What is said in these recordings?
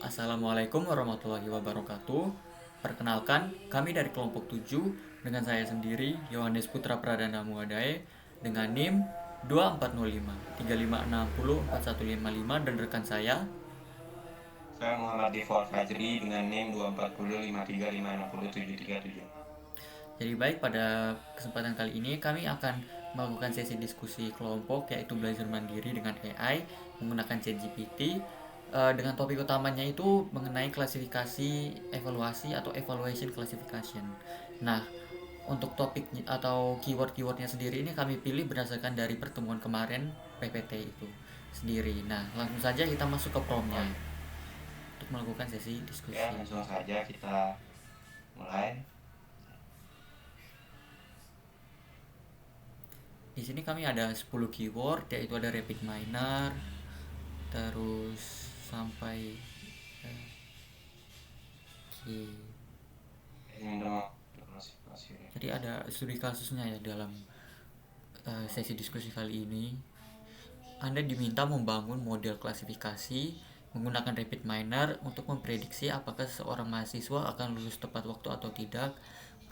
Assalamualaikum warahmatullahi wabarakatuh. Perkenalkan, kami dari kelompok 7 dengan saya sendiri, Yohanes Putra Pradana Muadae dengan NIM 2405 3560 4155 dan rekan saya. Saya Muhammad Difol Fajri dengan NIM 24053560737. Jadi baik, pada kesempatan kali ini kami akan melakukan sesi diskusi kelompok yaitu belajar mandiri dengan AI menggunakan ChatGPT, dengan topik utamanya itu mengenai klasifikasi evaluasi atau evaluation classification. Nah, untuk topik atau keyword-keywordnya sendiri ini kami pilih berdasarkan dari pertemuan kemarin PPT itu sendiri. Nah, langsung saja kita masuk ke Oh, promnya untuk melakukan sesi ya, diskusi. langsung saja kita mulai. Di sini kami ada 10 keyword, yaitu ada rapid minor, terus sampai ke. Ini dong, informasi. Jadi ada studi kasusnya ya dalam sesi diskusi kali ini. Anda diminta membangun model klasifikasi menggunakan rapid minor untuk memprediksi apakah seorang mahasiswa akan lulus tepat waktu atau tidak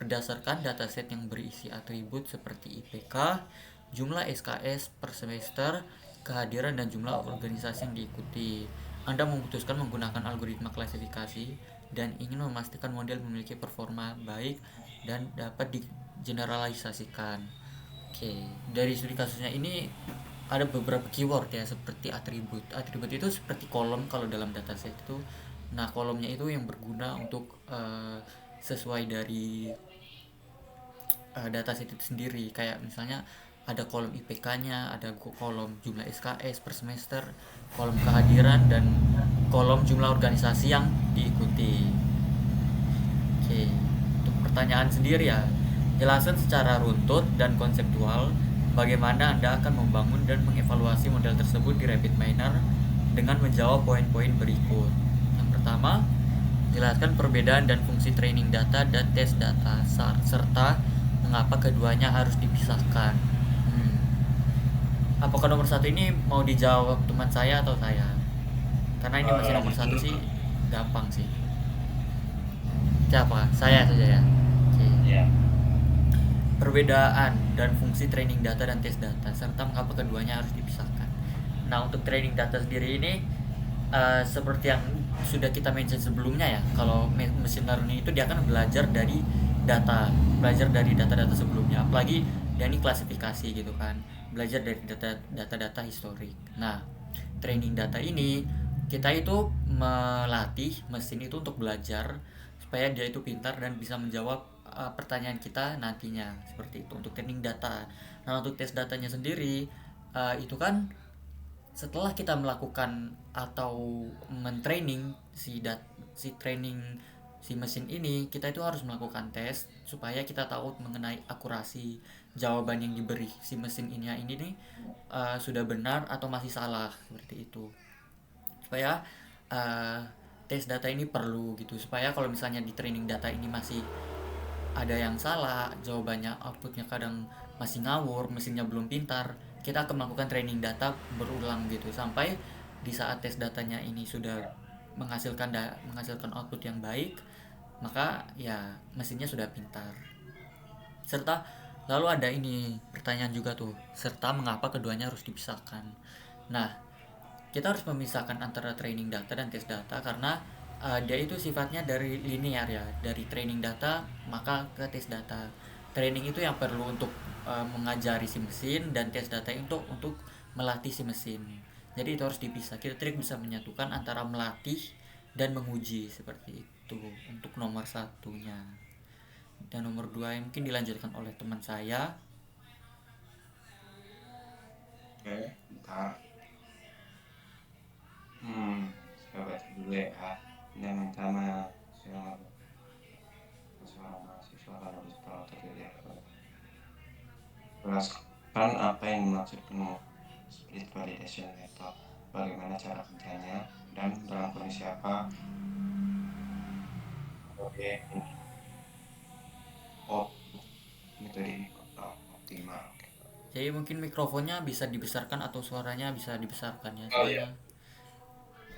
berdasarkan dataset yang berisi atribut seperti IPK, jumlah SKS per semester, kehadiran dan jumlah organisasi yang diikuti. Anda memutuskan menggunakan algoritma klasifikasi dan ingin memastikan model memiliki performa baik dan dapat digeneralisasikan. Oke, dari studi kasusnya ini ada beberapa keyword ya seperti atribut. Atribut itu seperti kolom kalau dalam dataset itu. Nah, kolomnya itu yang berguna untuk sesuai dari dataset itu sendiri. Kayak misalnya ada kolom IPK-nya, ada kolom jumlah SKS per semester, kolom kehadiran dan kolom jumlah organisasi yang diikuti. Oke, untuk pertanyaan sendiri ya, jelaskan secara runtut dan konseptual bagaimana Anda akan membangun dan mengevaluasi model tersebut di Rapid Miner dengan menjawab poin-poin berikut. Yang pertama, jelaskan perbedaan dan fungsi training data dan tes data serta mengapa keduanya harus dipisahkan. Hmm. Apakah nomor satu ini mau dijawab teman saya atau saya? Karena ini masih nomor Lanjut satu dulu, sih, Pak. gampang sih. Siapa? Saya saja ya. Oke. Ya, Perbedaan dan fungsi training data dan tes data serta mengapa keduanya harus dipisahkan. Nah, untuk training data sendiri ini seperti yang sudah kita mention sebelumnya ya, kalau machine learning itu dia akan belajar dari data-data sebelumnya, apalagi dia ini klasifikasi gitu kan, belajar dari data-data historik. Nah, training data ini kita itu melatih mesin itu untuk belajar supaya dia itu pintar dan bisa menjawab pertanyaan kita nantinya, seperti itu untuk training data. Nah, untuk tes datanya sendiri itu kan setelah kita melakukan atau mentraining si training si mesin ini, kita itu harus melakukan tes supaya kita tahu mengenai akurasi jawaban yang diberi si mesin ini nih sudah benar atau masih salah, seperti itu. Supaya uh, tes data ini perlu gitu, supaya kalau misalnya di training data ini masih ada yang salah jawabannya, outputnya kadang masih ngawur, mesinnya belum pintar, kita akan melakukan training data berulang gitu sampai di saat tes datanya ini sudah menghasilkan output yang baik, maka ya mesinnya sudah pintar. Serta lalu ada ini pertanyaan juga tuh, serta mengapa keduanya harus dipisahkan. Nah, kita harus memisahkan antara training data dan tes data karena dia itu sifatnya dari linear ya, dari training data maka ke tes data. Training itu yang perlu untuk mengajari si mesin, dan tes data itu untuk melatih si mesin. Jadi itu harus dipisah. Kita tidak bisa menyatukan antara melatih dan menguji, seperti itu untuk nomor satunya. Dan nomor dua yang mungkin dilanjutkan oleh teman saya. oke, bentar. Saya baca dulu ya. Yang pertama, saya seorang mahasiswa kalau setelah terlihat jelaskan apa yang dimaksud penuh split validation method, bagaimana cara kerjanya, dan dalam kondisi apa metode ini metode ini optimal. Jadi mungkin mikrofonnya bisa dibesarkan atau suaranya bisa dibesarkan ya, Oh iya,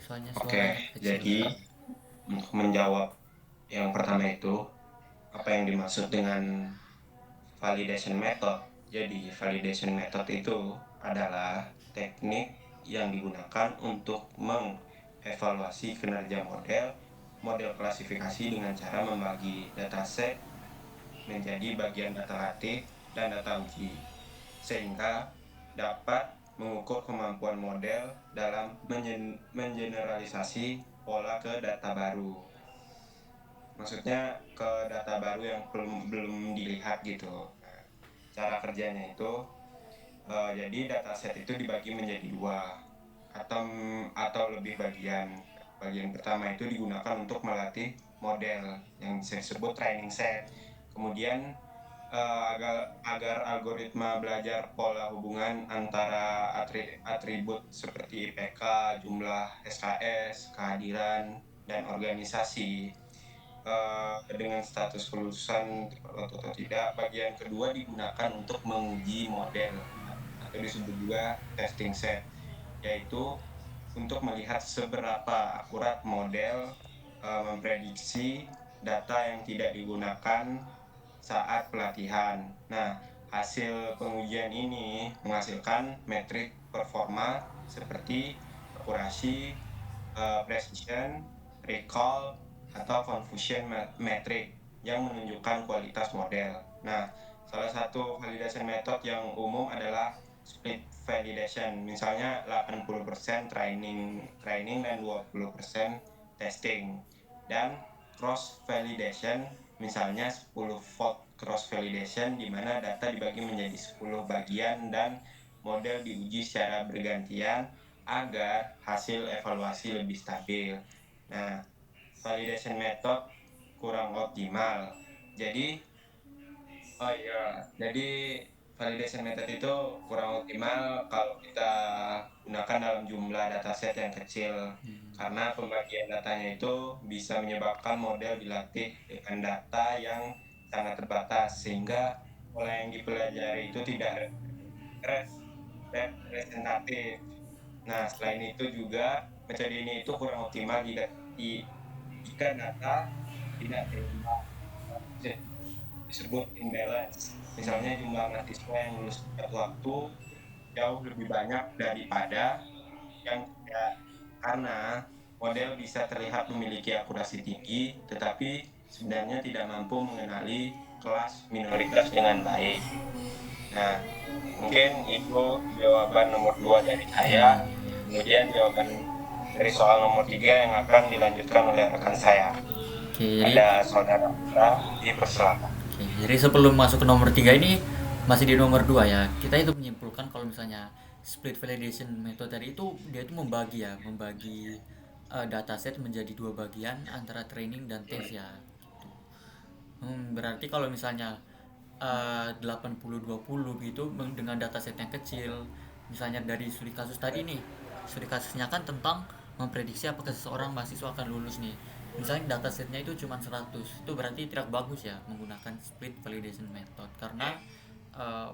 soalnya Soalnya Oke, suaranya kecil. jadi untuk menjawab yang pertama itu, apa yang dimaksud dengan validation method? Jadi, validation method itu adalah teknik yang digunakan untuk mengevaluasi kinerja model klasifikasi dengan cara membagi dataset menjadi bagian data latih dan data uji, sehingga dapat mengukur kemampuan model dalam mengeneralisasi pola ke data baru. Maksudnya ke data baru yang belum dilihat gitu. Nah, cara kerjanya itu jadi dataset itu dibagi menjadi dua atau lebih bagian. Bagian pertama itu digunakan untuk melatih model yang disebut training set. Kemudian agar algoritma belajar pola hubungan antara atribut seperti IPK, jumlah SKS, kehadiran, dan organisasi dengan status kelulusan tertentu atau tidak. Bagian kedua digunakan untuk menguji model atau disebut juga testing set, yaitu untuk melihat seberapa akurat model memprediksi data yang tidak digunakan saat pelatihan. Nah, hasil pengujian ini menghasilkan metrik performa seperti akurasi, precision, recall, atau confusion metric yang menunjukkan kualitas model. Nah, salah satu validation method yang umum adalah split validation. Misalnya 80% training dan 20% testing. Dan cross validation, misalnya 10 fold cross validation di mana data dibagi menjadi 10 bagian dan model diuji secara bergantian agar hasil evaluasi lebih stabil. Nah, validation method kurang optimal. Jadi validation method itu kurang optimal kalau kita gunakan dalam jumlah dataset yang kecil, karena pembagian datanya itu bisa menyebabkan model dilatih dengan data yang sangat terbatas, sehingga pola yang dipelajari itu tidak representatif. Nah, selain itu juga metode ini itu kurang optimal jika data tidak seimbang, disebut imbalance. Misalnya jumlah mahasiswa yang lulus tepat waktu jauh lebih banyak daripada yang tidak, karena model bisa terlihat memiliki akurasi tinggi, tetapi sebenarnya tidak mampu mengenali kelas minoritas dengan baik. Nah, mungkin itu jawaban nomor 2 dari saya. Kemudian jawaban dari soal nomor 3 yang akan dilanjutkan oleh rekan saya. Oke, jadi Ada saudara Putra, dipersilakan. oke, jadi sebelum masuk ke nomor 3 ini masih di nomor 2 ya. Kita itu menyimpulkan kalau misalnya split validation method tadi itu dia itu membagi dataset menjadi dua bagian antara training dan tes ya. Gitu. Berarti kalau misalnya 80-20 gitu dengan dataset yang kecil, misalnya dari studi kasus tadi nih, studi kasusnya kan tentang memprediksi apakah seseorang mahasiswa akan lulus nih, misalnya datasetnya itu cuma 100, itu berarti tidak bagus ya menggunakan split validation method, karena eh,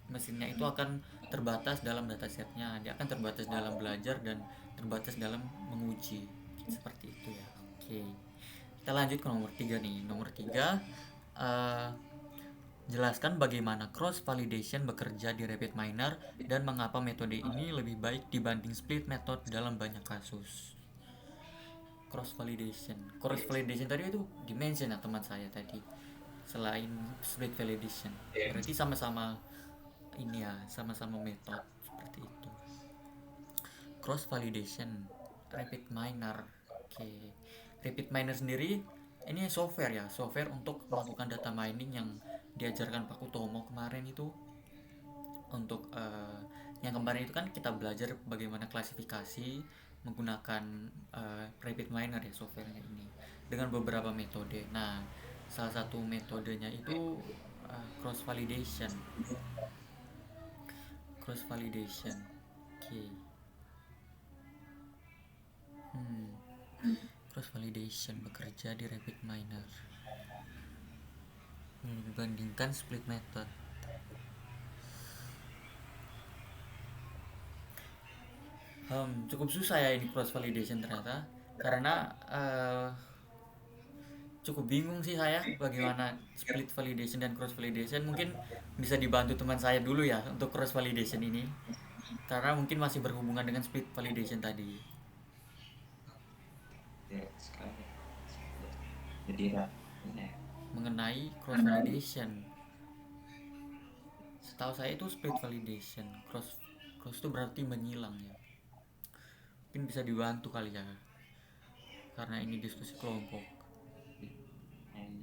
mesinnya itu akan terbatas dalam datasetnya, dia akan terbatas dalam belajar dan terbatas dalam menguji, seperti itu ya. Oke, kita lanjut ke nomor 3 nih. Nomor 3, jelaskan bagaimana cross validation bekerja di RapidMiner dan mengapa metode ini lebih baik dibanding split method dalam banyak kasus. Cross validation tadi itu dimension ya teman saya tadi. Selain split validation, berarti sama-sama ini ya, sama-sama metode seperti itu. Cross validation, RapidMiner. Oke. RapidMiner sendiri ini software ya, software untuk melakukan data mining yang diajarkan Pak Utomo kemarin itu. Untuk yang kemarin itu kan kita belajar bagaimana klasifikasi menggunakan RapidMiner ya, softwarenya ini dengan beberapa metode. Nah, salah satu metodenya itu cross validation. Cross validation. Oke. Cross validation bekerja di RapidMiner dibandingkan split method. Cukup susah ya ini cross validation ternyata, karena cukup bingung sih saya bagaimana split validation dan cross validation. Mungkin bisa dibantu teman saya dulu ya untuk cross validation ini, karena mungkin masih berhubungan dengan split validation tadi. Ya, sekali. Jadi ini ya. Mengenai cross validation, setahu saya itu split validation, cross cross itu berarti menyilang ya. Mungkin bisa dibantu kali ya, karena ini diskusi kelompok. Hmm.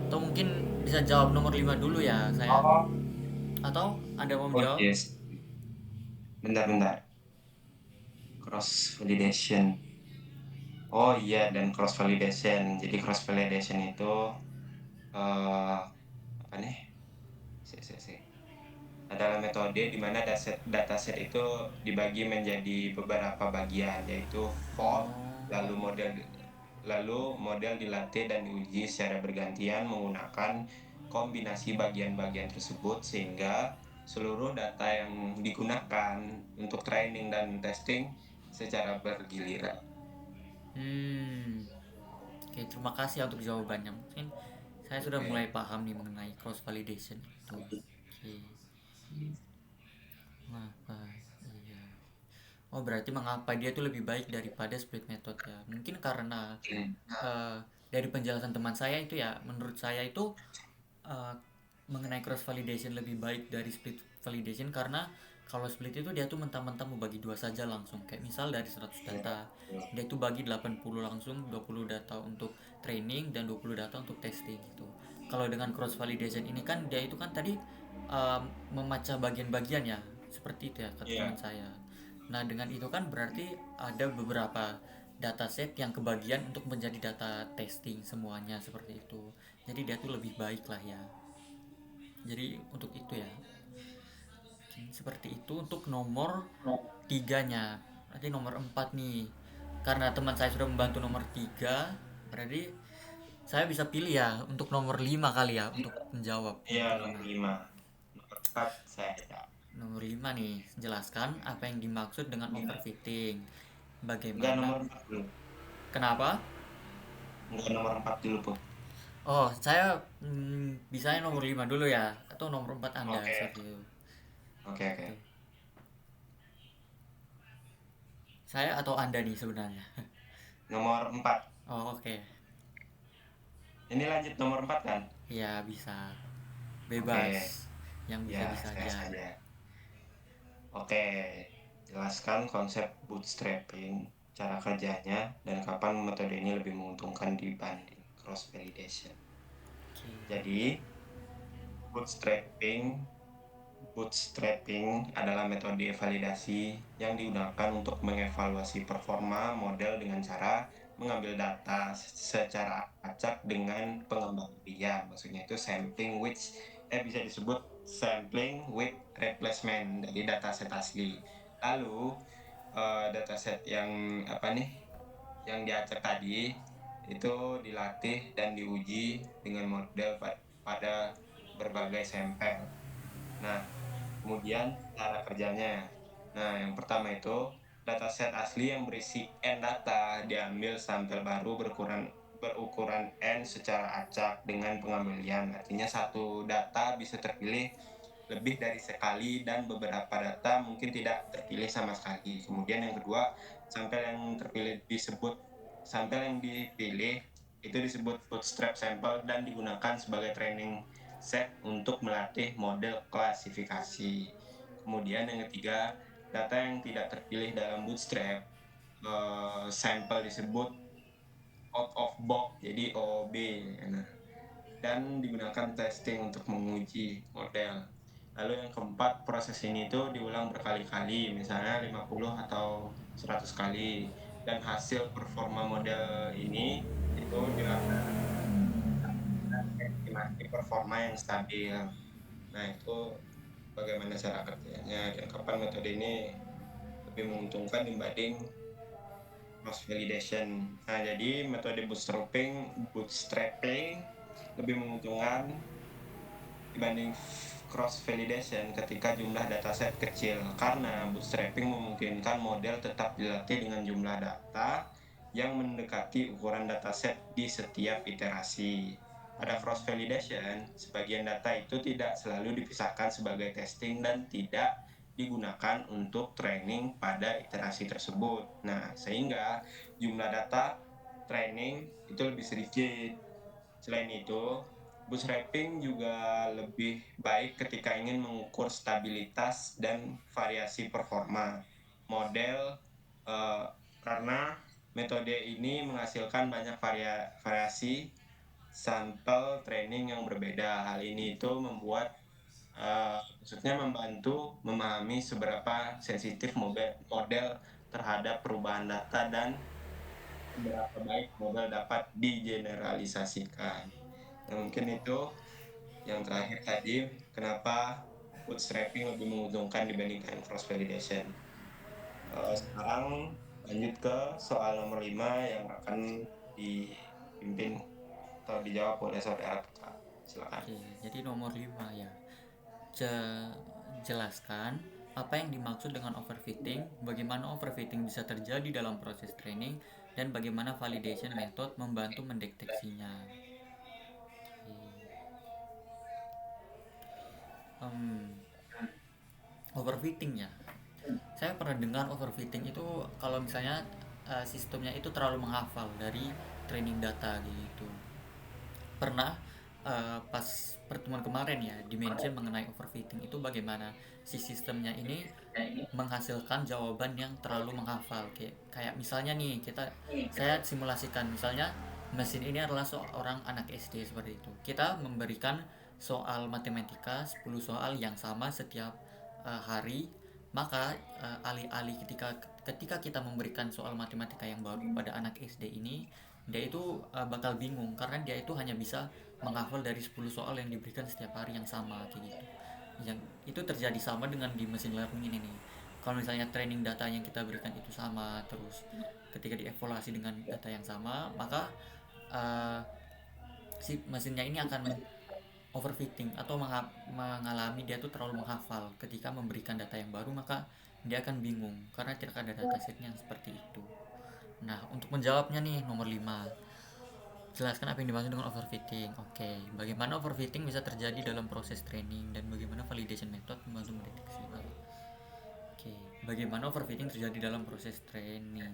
Atau mungkin bisa jawab nomor 5 dulu ya saya. Atau Anda mau Oh menjawab? yes, bentar-bentar. Cross validation. Oh iya, dan cross validation. Jadi cross validation itu apa nih? Si. Adalah metode di mana dataset itu dibagi menjadi beberapa bagian, yaitu fault, Oh. lalu model dilatih dan diuji secara bergantian menggunakan kombinasi bagian-bagian tersebut sehingga seluruh data yang digunakan untuk training dan testing secara bergiliran. Hmm. Oke, terima kasih untuk jawabannya. Mungkin saya sudah Oke. mulai paham nih mengenai cross validation itu. Oke. Mengapa? Iya. Oh, berarti mengapa dia tuh lebih baik daripada split method ya? Mungkin karena Hmm. eh, dari penjelasan teman saya itu ya, menurut saya itu eh, mengenai cross validation lebih baik dari split validation, karena kalau split itu dia tuh mentah-mentah mau bagi dua saja langsung. Kayak misal dari 100 Ya, data, dia tuh bagi 80 langsung, 20 data untuk training dan 20 data untuk testing gitu. Kalau dengan cross validation ini kan dia itu kan tadi memecah bagian-bagian ya, seperti itu ya kata teman iya, saya. Nah, dengan itu kan berarti ada beberapa dataset yang kebagian untuk menjadi data testing semuanya seperti itu. Jadi dia tuh lebih baik lah ya. Jadi untuk itu ya. Seperti itu untuk nomor tiganya. Berarti nomor 4 nih. Karena teman saya sudah membantu nomor 3, berarti saya bisa pilih ya untuk nomor 5 kali ya untuk menjawab iya nomor nomor 5. 5. Nomor 4 saya. Nomor 5 nih, jelaskan apa yang dimaksud dengan overfitting. Enggak, Bagaimana? nomor 4 dulu. Kenapa? Enggak, nomor 4 dulu, Bu. Oh, saya bisanya nomor 5 dulu ya, atau nomor 4 Anda Oke, seperti itu. oke, oke. Oke. Saya atau Anda nih sebenarnya. Nomor 4. Oh, oke. Ini lanjut nomor 4 kan? Ya, bisa. Oke, Bebas. Yang ya bisa-bisa saya aja. saja. Oke, jelaskan konsep bootstrapping, cara kerjanya, dan kapan metode ini lebih menguntungkan dibanding cross validation. Oke. Jadi, bootstrapping Bootstrapping adalah metode validasi yang digunakan untuk mengevaluasi performa model dengan cara mengambil data secara acak dengan pengembalian. Maksudnya itu bisa disebut sampling with replacement dari dataset asli. Lalu dataset yang apa nih yang diacak tadi itu dilatih dan diuji dengan model pada berbagai sampel. Nah, kemudian cara kerjanya. Nah, yang pertama itu dataset asli yang berisi N data diambil sampel baru berukuran N secara acak dengan pengembalian. Artinya satu data bisa terpilih lebih dari sekali dan beberapa data mungkin tidak terpilih sama sekali. Kemudian yang kedua, sampel yang dipilih itu disebut bootstrap sample dan digunakan sebagai training set untuk melatih model klasifikasi. Kemudian yang ketiga, data yang tidak terpilih dalam bootstrap sampel disebut out of box, jadi OOB. Nah, dan digunakan testing untuk menguji model. Lalu yang keempat, proses ini tuh diulang berkali-kali, misalnya 50 atau 100 kali. Dan hasil performa model ini itu dilakukan estimasi performa yang stabil. Nah, itu bagaimana cara kerjanya dan kapan metode ini lebih menguntungkan dibanding cross validation. Nah, jadi metode bootstrapping lebih menguntungkan dibanding cross validation ketika jumlah dataset kecil, karena bootstrapping memungkinkan model tetap dilatih dengan jumlah data yang mendekati ukuran dataset di setiap iterasi. Pada cross validation, sebagian data itu tidak selalu dipisahkan sebagai testing dan tidak digunakan untuk training pada iterasi tersebut. Nah, sehingga jumlah data training itu lebih sedikit. Selain itu, bootstrapping juga lebih baik ketika ingin mengukur stabilitas dan variasi performa model, eh, karena metode ini menghasilkan banyak variasi sampel training yang berbeda. Hal ini itu maksudnya membantu memahami seberapa sensitif model terhadap perubahan data dan seberapa baik model dapat digeneralisasikan. Nah, mungkin itu yang terakhir tadi, kenapa bootstrapping lebih menguntungkan dibandingkan cross validation. Sekarang lanjut ke soal nomor 5 yang akan dipimpin atau dijawab oleh saudara Putra. Silakan. Oke, jadi nomor 5 ya. Jelaskan apa yang dimaksud dengan overfitting, bagaimana overfitting bisa terjadi dalam proses training, dan bagaimana validation method membantu mendeteksinya. Overfitting ya. Saya pernah dengar overfitting itu kalau misalnya sistemnya itu terlalu menghafal dari training data gitu. Pernah pas pertemuan kemarin ya dimention mengenai overfitting itu bagaimana si sistemnya ini menghasilkan jawaban yang terlalu menghafal, kayak misalnya nih saya simulasikan misalnya mesin ini adalah seorang anak SD seperti itu. Kita memberikan soal matematika 10 soal yang sama setiap hari, maka alih-alih ketika kita memberikan soal matematika yang baru pada anak SD ini, dia itu bakal bingung karena dia itu hanya bisa menghafal dari 10 soal yang diberikan setiap hari yang sama kayak gitu. Yang itu terjadi sama dengan di machine learning ini nih. Kalau misalnya training data yang kita berikan itu sama, terus ketika dievaluasi dengan data yang sama, maka uh, si mesinnya ini akan overfitting atau mengalami dia tuh terlalu menghafal ketika memberikan data yang baru, maka dia akan bingung karena tidak ada datasetnya yang seperti itu. Nah, untuk menjawabnya nih nomor 5, jelaskan apa yang dimaksud dengan overfitting. Oke, bagaimana overfitting bisa terjadi dalam proses training dan bagaimana validation method membantu mendeteksi. Oke, bagaimana overfitting terjadi dalam proses training?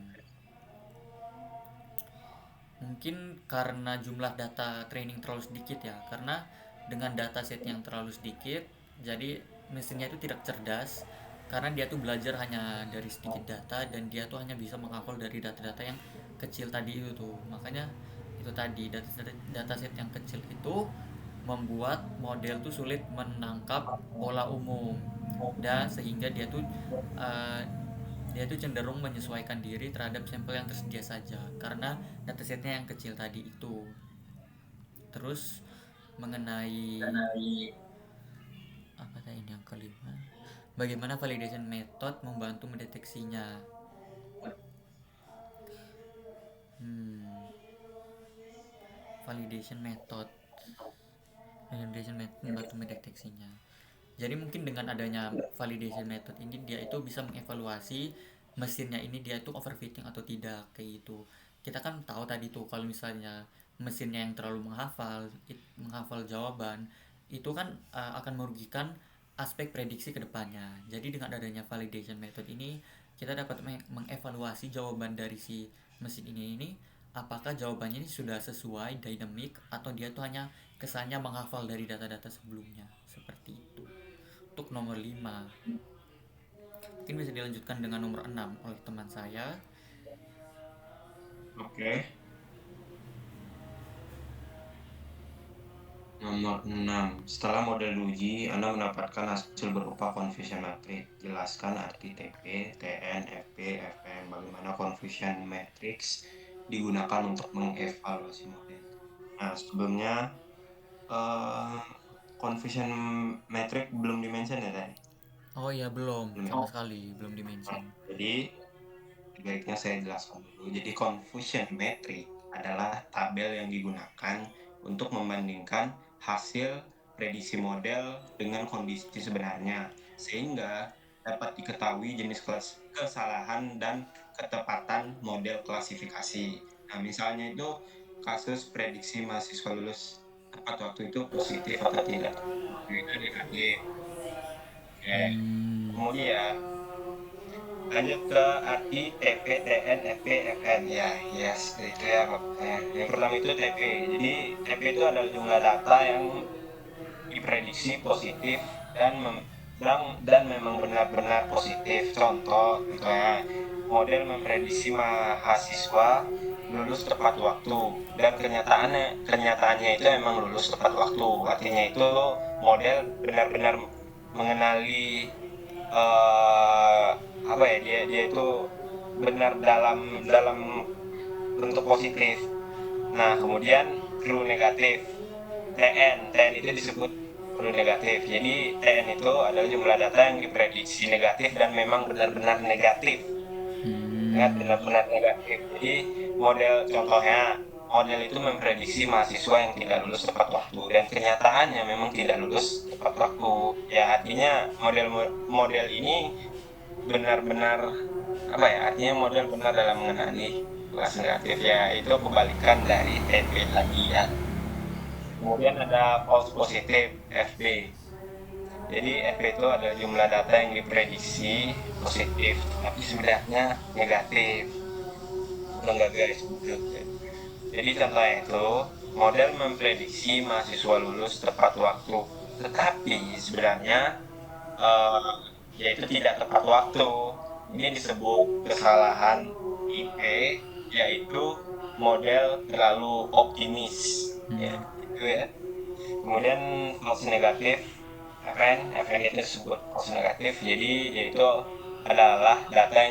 Mungkin karena jumlah data training terlalu sedikit ya, karena dengan dataset yang terlalu sedikit, jadi mesinnya itu tidak cerdas karena dia tuh belajar hanya dari sedikit data dan dia tuh hanya bisa menghafal dari data-data yang kecil tadi itu tuh. Makanya itu tadi dataset yang kecil itu membuat model tuh sulit menangkap pola umum, dan sehingga uh, dia tuh cenderung menyesuaikan diri terhadap sampel yang tersedia saja karena datasetnya yang kecil tadi itu. Terus mengenai apa tadi yang kelima, bagaimana validation method membantu mendeteksinya. Validation method membantu mendeteksinya. Jadi mungkin dengan adanya validation method ini dia itu bisa mengevaluasi mesinnya ini dia itu overfitting atau tidak kayak gitu. Kita kan tahu tadi tuh kalau misalnya mesinnya yang terlalu menghafal jawaban itu kan akan merugikan aspek prediksi kedepannya. Jadi dengan adanya validation method ini kita dapat mengevaluasi jawaban dari si mesin ini apakah jawabannya ini sudah sesuai dynamic atau dia tuh hanya kesannya menghafal dari data-data sebelumnya seperti itu. Untuk nomor 5 mungkin bisa dilanjutkan dengan nomor 6 oleh teman saya. Oke. Nomor 6. Setelah model diuji, Anda mendapatkan hasil berupa confusion matrix. Jelaskan arti TP, TN, FP, FM. Bagaimana confusion matrix digunakan untuk mengevaluasi model. Nah, sebelumnya confusion metric belum dimention ya tadi. Oh iya, belum sama sekali belum dimention. Jadi baiknya saya jelaskan dulu. Jadi confusion metric adalah tabel yang digunakan untuk membandingkan hasil prediksi model dengan kondisi sebenarnya, sehingga dapat diketahui jenis kesalahan dan ketepatan model klasifikasi. Nah, misalnya itu kasus prediksi mahasiswa lulus tepat waktu itu positif atau tidak, itu negatif. Oke. Kemudian lanjut ke arti TP, TN, FP, FN. Ya, yes, itu ya. Yang pertama itu TP. Jadi TP itu adalah jumlah data yang diprediksi positif dan memang benar-benar positif. Contoh, misalnya model memprediksi mahasiswa lulus tepat waktu dan kenyataannya itu emang lulus tepat waktu. Artinya itu model benar-benar mengenali apa ya, dia itu benar dalam bentuk positif. Nah, kemudian true negatif. TN itu disebut true negatif. Jadi TN itu adalah jumlah data yang diprediksi negatif dan memang benar-benar negatif. Benar-benar negatif. Jadi contohnya model itu memprediksi mahasiswa yang tidak lulus tepat waktu dan kenyataannya memang tidak lulus tepat waktu. Ya, artinya model ini benar-benar apa ya, artinya model benar dalam mengenali kelas negatif. Ya, itu kebalikan dari TP tadi ya. Kemudian ada false positif, FB. Jadi FB itu adalah jumlah data yang diprediksi positif tapi sebenarnya negatif. Enggak guys, jadi contohnya itu model memprediksi mahasiswa lulus tepat waktu, tetapi sebenarnya yaitu tidak tepat waktu. Ini disebut kesalahan IP, yaitu model terlalu optimis. Ya, gitu ya. Kemudian false negatif, FN itu disebut false negatif. Jadi yaitu adalah data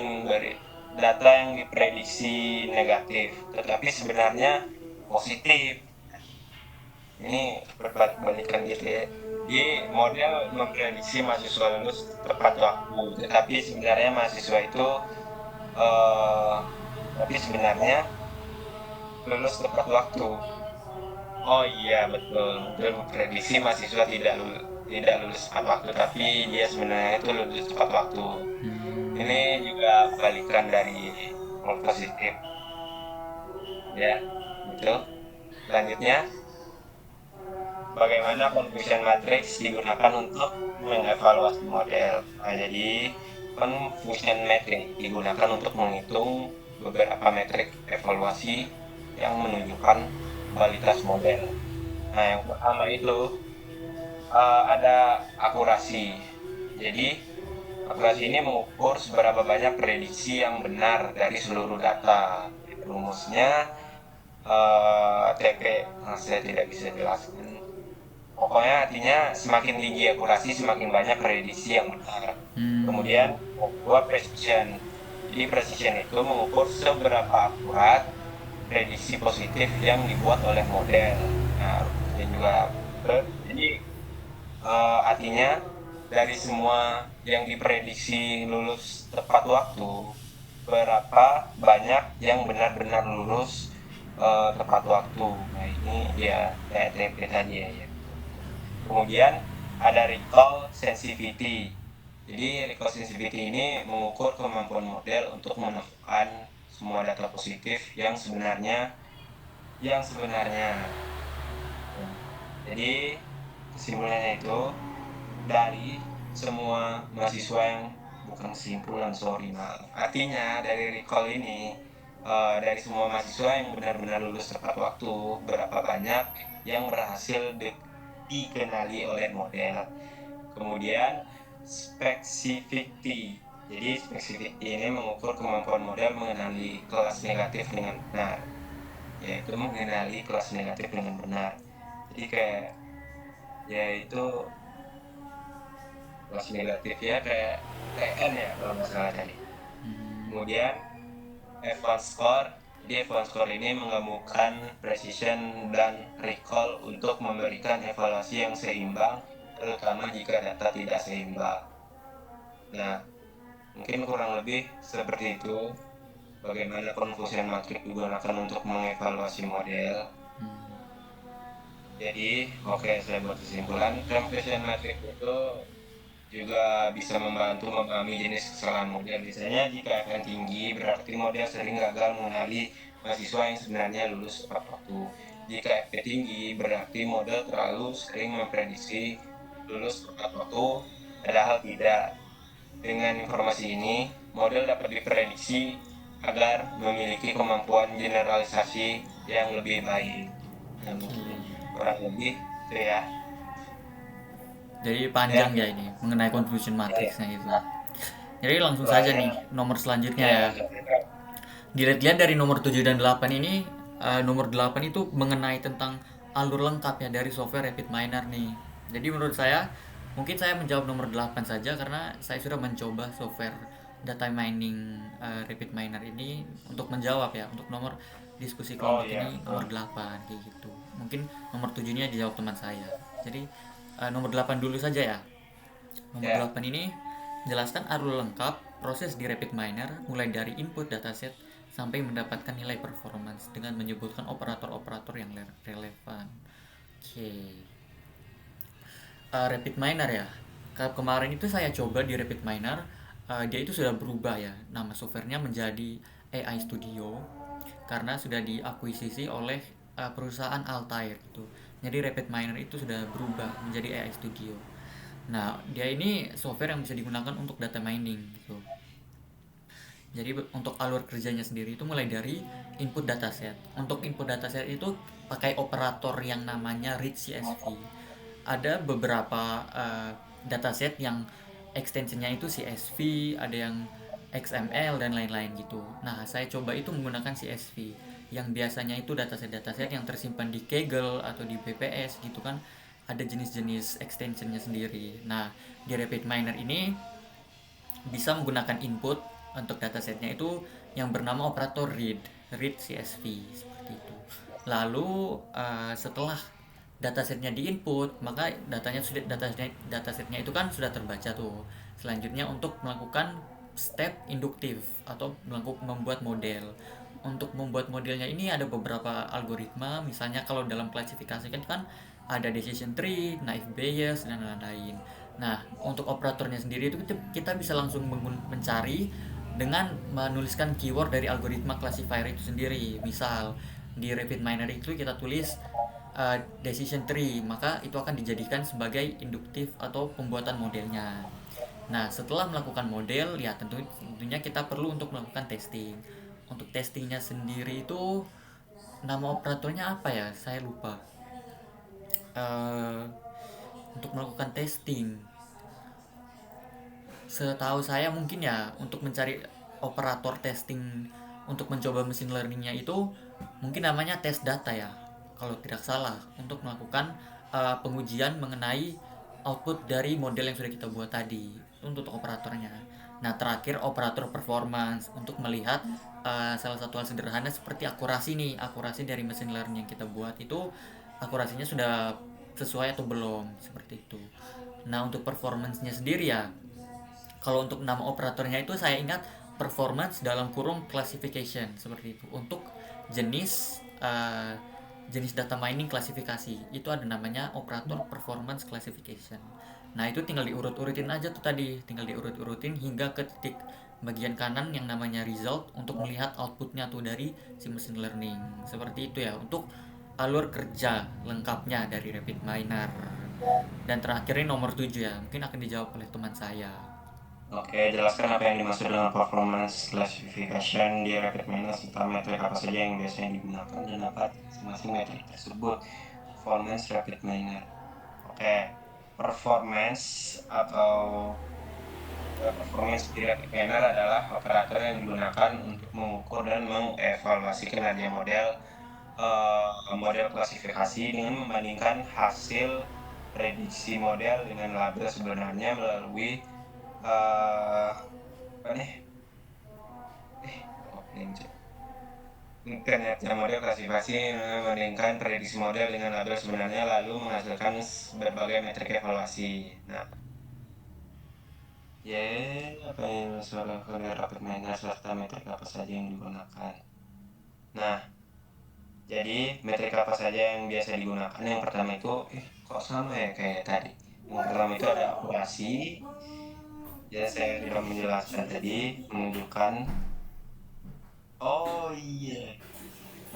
yang diprediksi negatif, tetapi sebenarnya positif. Ini berbalikan gitu ya. Di model memprediksi mahasiswa lulus tepat waktu, tetapi sebenarnya mahasiswa itu lulus tepat waktu. Oh iya, betul. Memprediksi mahasiswa tidak lulus tepat waktu, tapi dia sebenarnya itu lulus tepat waktu. Ini juga balikan dari positif. Ya, gitu. Selanjutnya, bagaimana confusion matrix digunakan untuk mengevaluasi model. Nah, jadi confusion matrix digunakan untuk menghitung beberapa metrik evaluasi yang menunjukkan kualitas model. Nah, yang pertama itu ada akurasi. Jadi akurasi ini mengukur seberapa banyak prediksi yang benar dari seluruh data. Rumusnya TP, saya tidak bisa jelaskan. Pokoknya artinya semakin tinggi akurasi, semakin banyak prediksi yang benar. Kemudian kedua, precision. Jadi precision itu mengukur seberapa akurat prediksi positif yang dibuat oleh model. Nah, ini juga jadi artinya dari semua yang diprediksi lulus tepat waktu, berapa banyak yang benar-benar lulus tepat waktu. Nah, ini dia TP tadi ya. Kemudian ada recall sensitivity. Jadi recall sensitivity ini mengukur kemampuan model untuk menemukan semua data positif yang sebenarnya. Jadi kesimpulannya itu dari semua mahasiswa yang bukan kesimpulan, artinya dari recall ini dari semua mahasiswa yang benar-benar lulus tepat waktu, berapa banyak yang berhasil dikenali oleh model. Kemudian specificity. Jadi specificity ini mengukur kemampuan model mengenali kelas negatif dengan benar, yaitu mengenali kelas negatif dengan benar. Jadi kayak yaitu kelas negatif ya, kayak TN ya kalau nggak salah tadi. Kemudian advanced score. Jadi F1 score ini menggabungkan precision dan recall untuk memberikan evaluasi yang seimbang, terutama jika data tidak seimbang. Nah, mungkin kurang lebih seperti itu bagaimana confusion matrix digunakan untuk mengevaluasi model. Jadi, saya buat kesimpulan, confusion matrix itu juga bisa membantu memahami jenis kesalahan model. Biasanya jika FN tinggi berarti model sering gagal mengenali mahasiswa yang sebenarnya lulus tepat waktu. Jika FP tinggi berarti model terlalu sering memprediksi lulus tepat waktu, padahal tidak. Dengan informasi ini, model dapat diprediksi agar memiliki kemampuan generalisasi yang lebih baik. Nah, mungkin kurang lebih itu ya. Jadi panjang ya ini mengenai confusion matrixnya itu. Jadi langsung saja nih nomor selanjutnya ya. Dilihat-lihat dari nomor 7 dan 8 ini, nomor 8 itu mengenai tentang alur lengkap ya dari software RapidMiner nih. Jadi menurut saya, mungkin saya menjawab nomor 8 saja karena saya sudah mencoba software data mining RapidMiner ini untuk menjawab ya, untuk nomor diskusi kelompok ini nomor 8 kayak gitu. Mungkin nomor 7-nya dijawab teman saya. Jadi nomor 8 dulu saja ya. Nomor 8 ini jelaskan alur lengkap proses di RapidMiner mulai dari input dataset sampai mendapatkan nilai performance dengan menyebutkan operator-operator yang relevan. Oke. RapidMiner ya. Kemarin itu saya coba di RapidMiner, dia itu sudah berubah ya. Nama softwarenya menjadi AI Studio karena sudah diakuisisi oleh perusahaan Altair gitu. Jadi RapidMiner itu sudah berubah menjadi AI Studio. Nah, dia ini software yang bisa digunakan untuk data mining gitu. Jadi untuk alur kerjanya sendiri itu mulai dari input dataset. Untuk input dataset itu pakai operator yang namanya read CSV. Ada beberapa dataset yang extensionnya itu CSV, ada yang XML dan lain-lain gitu. Nah, saya coba itu menggunakan CSV yang biasanya itu dataset-dataset yang tersimpan di Kaggle atau di BPS gitu kan, ada jenis-jenis extensionnya sendiri. Nah, di RapidMiner ini bisa menggunakan input untuk datasetnya itu yang bernama operator read CSV seperti itu. Lalu setelah datasetnya diinput, maka datasetnya itu kan sudah terbaca tuh. Selanjutnya untuk melakukan step induktif atau membuat model. Untuk membuat modelnya ini ada beberapa algoritma, misalnya kalau dalam klasifikasi kan ada decision tree, naive Bayes dan lain-lain. Nah, untuk operatornya sendiri itu kita bisa langsung mencari dengan menuliskan keyword dari algoritma classifier itu sendiri. Misal di RapidMiner itu kita tulis decision tree, maka itu akan dijadikan sebagai induktif atau pembuatan modelnya. Nah, setelah melakukan model, ya tentunya kita perlu untuk melakukan testing. Untuk testingnya sendiri itu nama operatornya apa ya? Saya lupa. Untuk melakukan testing, setahu saya mungkin ya untuk mencari operator testing untuk mencoba mesin learningnya itu mungkin namanya test data ya kalau tidak salah, untuk melakukan pengujian mengenai output dari model yang sudah kita buat tadi untuk operatornya. Nah, terakhir operator performance untuk melihat salah satu hal sederhana seperti akurasi nih, akurasi dari mesin learning yang kita buat itu akurasinya sudah sesuai atau belum, seperti itu. Nah, untuk performance-nya sendiri ya, kalau untuk nama operatornya itu saya ingat performance dalam kurung classification seperti itu. Untuk jenis jenis data mining klasifikasi itu ada namanya operator performance classification. Nah, itu tinggal diurut-urutin aja tuh tadi, tinggal diurut-urutin hingga ke titik bagian kanan yang namanya result untuk melihat outputnya tuh dari si machine learning. Seperti itu ya untuk alur kerja lengkapnya dari RapidMiner. Dan terakhir ini nomor 7 ya, mungkin akan dijawab oleh teman saya. Oke, jelaskan apa yang dimaksud dengan performance classification di RapidMiner serta metrik apa saja yang biasanya digunakan dan apa masing-masing metrik tersebut. Performance RapidMiner. Oke, performance di RapidMiner adalah operator yang digunakan untuk mengukur dan mengevaluasi kinerja model klasifikasi dengan membandingkan hasil prediksi model dengan label sebenarnya melalui Internetnya model klasifikasi membandingkan prediksi model dengan label sebenarnya lalu menghasilkan berbagai metrik evaluasi. Nah, ya apa yang sudah rapid maintenance serta metrik apa saja yang digunakan. Nah, jadi metrik apa saja yang biasa digunakan? Yang pertama itu, kok sama ya kayak tadi. Yang pertama itu ada akurasi. Ya saya sudah menjelaskan tadi, menunjukkan. Oh iya.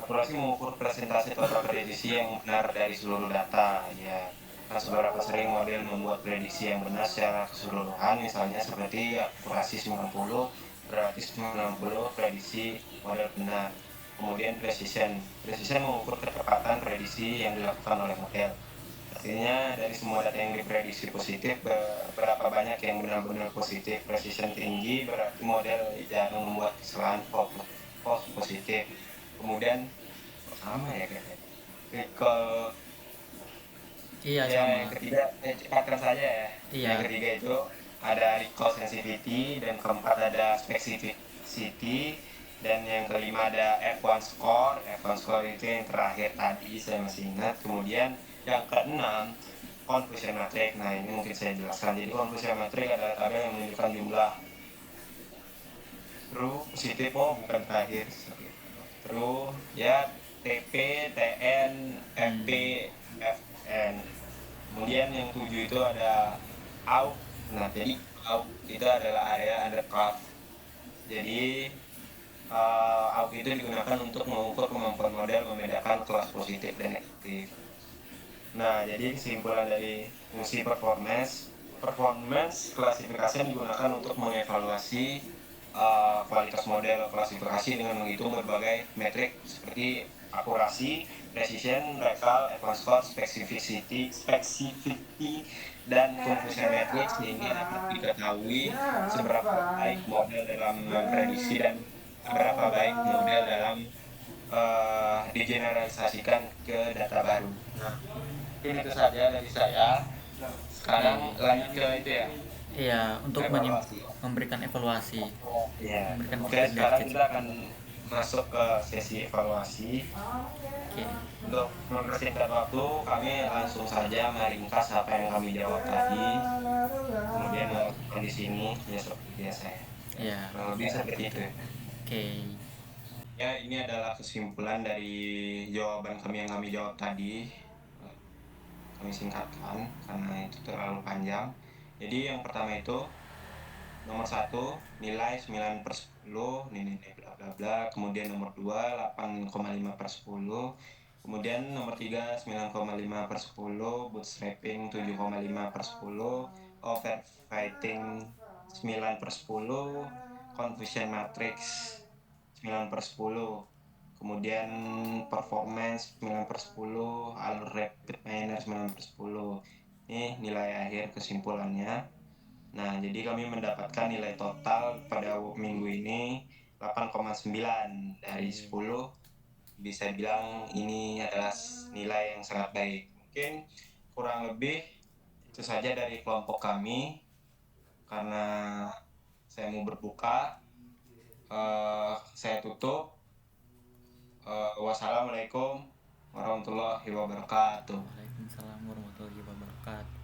Akurasi mengukur presentasi total prediksi yang benar dari seluruh data. Ya, nah, seberapa sering model membuat prediksi yang benar secara keseluruhan, misalnya seperti akurasi 90, berarti 90 prediksi model benar. Kemudian precision. Precision mengukur kecepatan prediksi yang dilakukan oleh model. Artinya dari semua data yang diprediksi positif, berapa banyak yang benar-benar positif. Precision tinggi berarti model jarang membuat kesalahan false positif. Kemudian sama ya kayaknya. Kalau Iya ya sama. yang ketiga, cepatkan saja ya. Iya. Yang ketiga itu ada recall sensitivity, dan keempat ada specificity, dan yang kelima ada F1 score. F1 score itu yang terakhir tadi saya masih ingat. Kemudian yang keenam confusion matrix. Nah ini mungkin saya jelaskan. Jadi confusion matrix adalah tabel yang menunjukkan jumlah true, positif, bukan terakhir. True, ya TP, TN, FP, Hmm. FN. Kemudian yang 7 itu ada out. Nah, jadi out itu adalah area undercut. Jadi out itu digunakan untuk mengukur kemampuan model membedakan kelas positif dan negatif. Nah, jadi kesimpulan dari fungsi performance klasifikasi digunakan untuk mengevaluasi kualitas model klasifikasi dengan menghitung berbagai metrik seperti akurasi, precision, recall, advanced score, specificity, dan confusion matrix sehingga dapat diketahui seberapa baik model dalam memprediksi dan seberapa baik model dalam digeneralisasikan ke data baru. Nah, mungkin itu saja dari saya. Sekarang lanjut ke itu ya, Iya, untuk evaluasi. memberikan evaluasi, Ya, memberikan oke. feedback Sekarang gitu. kita akan masuk ke sesi evaluasi. Oke. Untuk mempersingkat waktu, kami langsung saja meringkas apa yang kami jawab tadi, kemudian melakukan di sini ya seperti biasa ya. Iya. Kurang lebih seperti itu. Oke. Ya, ini adalah kesimpulan dari jawaban kami yang kami jawab tadi. Kami singkatkan karena itu terlalu panjang. Jadi yang pertama itu nomor 1 nilai 9/10, ini bla bla bla. Kemudian nomor 2 8,5/10. Kemudian nomor 3 9,5/10, bootstrapping 7,5/10, overfitting 9/10, confusion matrix 9/10. Kemudian performance 9/10, alur rapid miner 9/10. Ini nilai akhir kesimpulannya. Nah, jadi kami mendapatkan nilai total pada minggu ini 8,9 dari 10. Bisa bilang ini adalah nilai yang sangat baik. Mungkin kurang lebih itu saja dari kelompok kami. Karena saya mau berbuka, saya tutup. Wassalamualaikum warahmatullahi wabarakatuh. Waalaikumsalam warahmatullahi wabarakatuh.